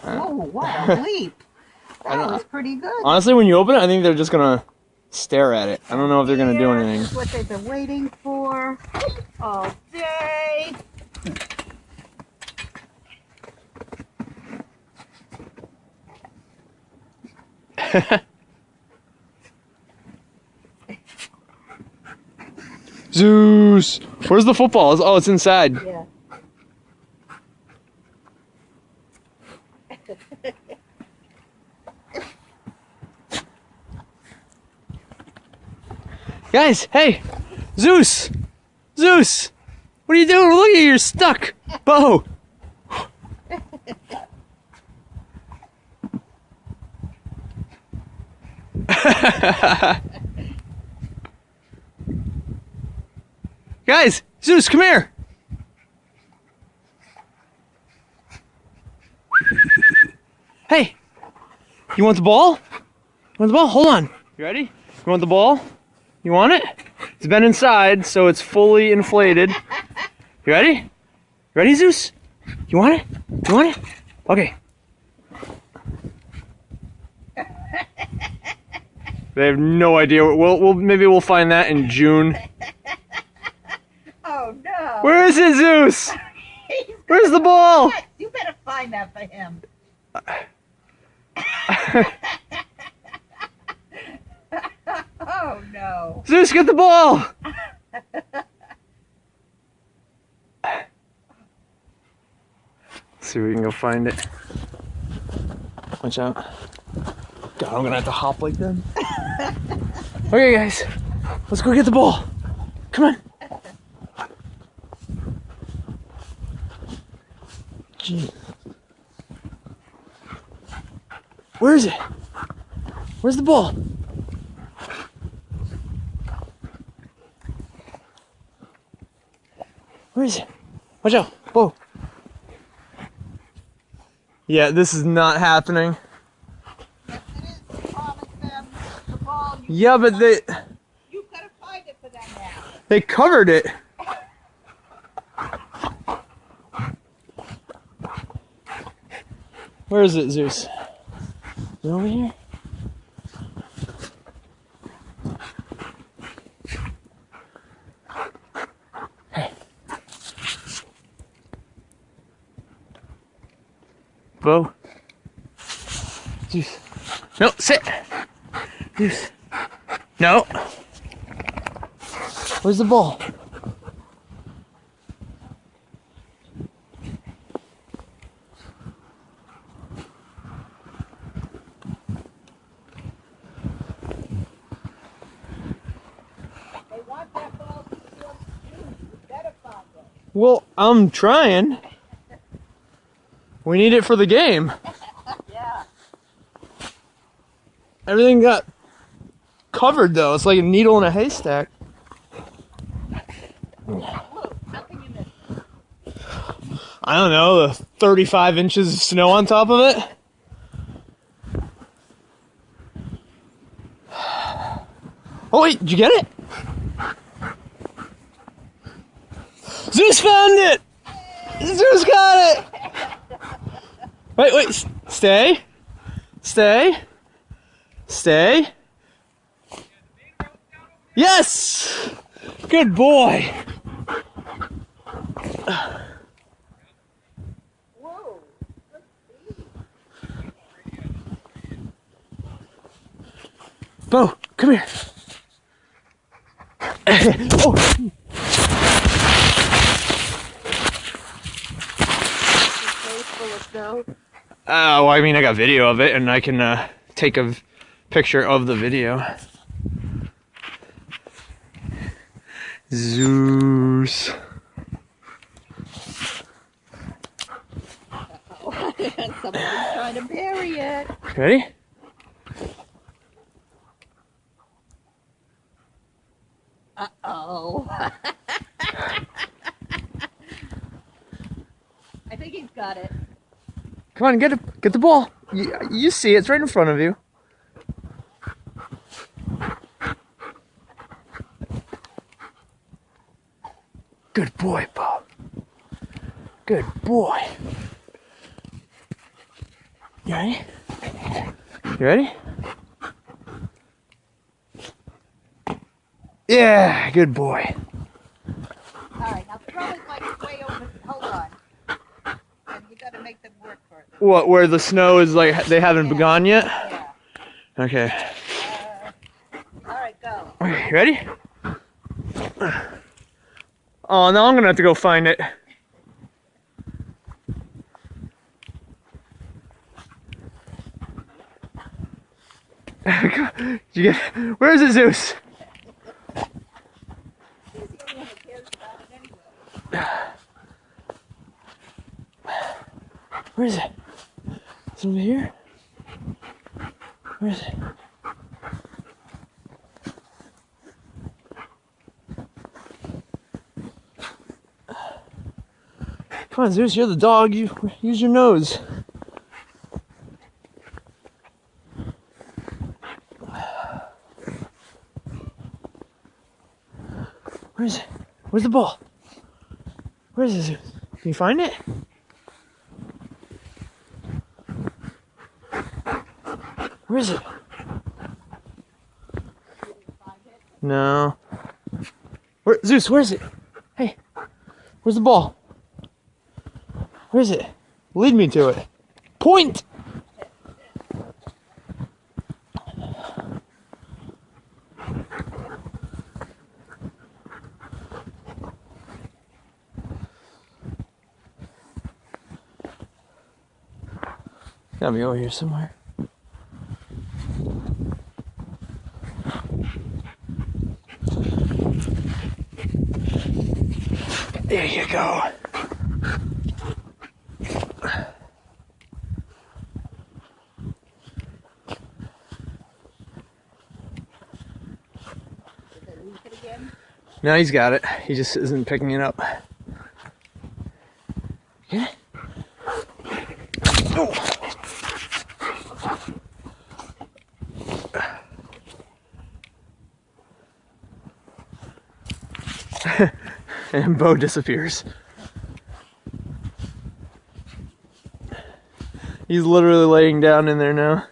Oh, what a leap! That was pretty good. Honestly, when you open it, I think they're just gonna stare at it. I don't know if they're gonna do anything. This is what they've been waiting for all day. Zeus! Where's the football? Oh, it's inside. Yeah. Guys, hey! Zeus! Zeus! What are you doing? Look at you, you're stuck! Bo! Guys! Zeus, come here! Hey! You want the ball? You want the ball? Hold on. You ready? You want the ball? You want it? It's been inside, so it's fully inflated. You ready? You ready, Zeus? You want it? You want it? Okay. They have no idea. Maybe we'll find that in June. Oh no! Where is it, Zeus? Where's the ball? You better find that for him. Oh no! Zeus, get the ball! See if we can go find it. Watch out. God, I'm gonna have to hop like them. Okay, guys, let's go get the ball. Come on. Gee. Where is it? Where's the ball? Where is it? Watch out. Whoa. Yeah, this is not happening. Yes, it is. Promise them the ball. Yeah, but they... You gotta find it for them now. They covered it. Where is it, Zeus? Is it over here? Hey. Bo. Zeus. No, sit. Zeus. No. Where's the ball? They want that ball to still shoot. You better find it. Well, I'm trying. We need it for the game. Yeah. Everything got covered though. It's like a needle in a haystack. Look, how can you miss it? I don't know, the 35 inches of snow on top of it. Oh wait, did you get it? Zeus found it! Zeus got it! Wait, stay. Stay. Stay. Yes! Good boy. Whoa. Bo, come here. Oh. Full of snow. Well, I mean, I got video of it, and I can take a picture of the video. Zeus. Somebody's trying to bury it. Ready? Uh-oh. I think he's got it. Come on, get the ball. You see it. It's right in front of you. Good boy, Bo. Good boy. You ready? You ready? Yeah, good boy. Alright, now throw it like way over. Hold on. And you gotta make them work for it. What, where the snow is like, they haven't begun yet? Yeah. Okay. Alright, go. Okay, you ready? Oh, now I'm gonna have to go find it. Did you get, where is it, Zeus? He's the only one that cares about it anyway. Where is it? Is it over here? Where is it? Come on, Zeus, you're the dog. You use your nose. Where is it? Where's the ball? Where is it, Zeus? Can you find it? Where is it? No. Where, Zeus, where is it? Hey, where's the ball? Where is it? Lead me to it. Point! Gotta be over here somewhere. There you go. Now he's got it. He just isn't picking it up. Get it? Oh. And Bo disappears. He's literally laying down in there now.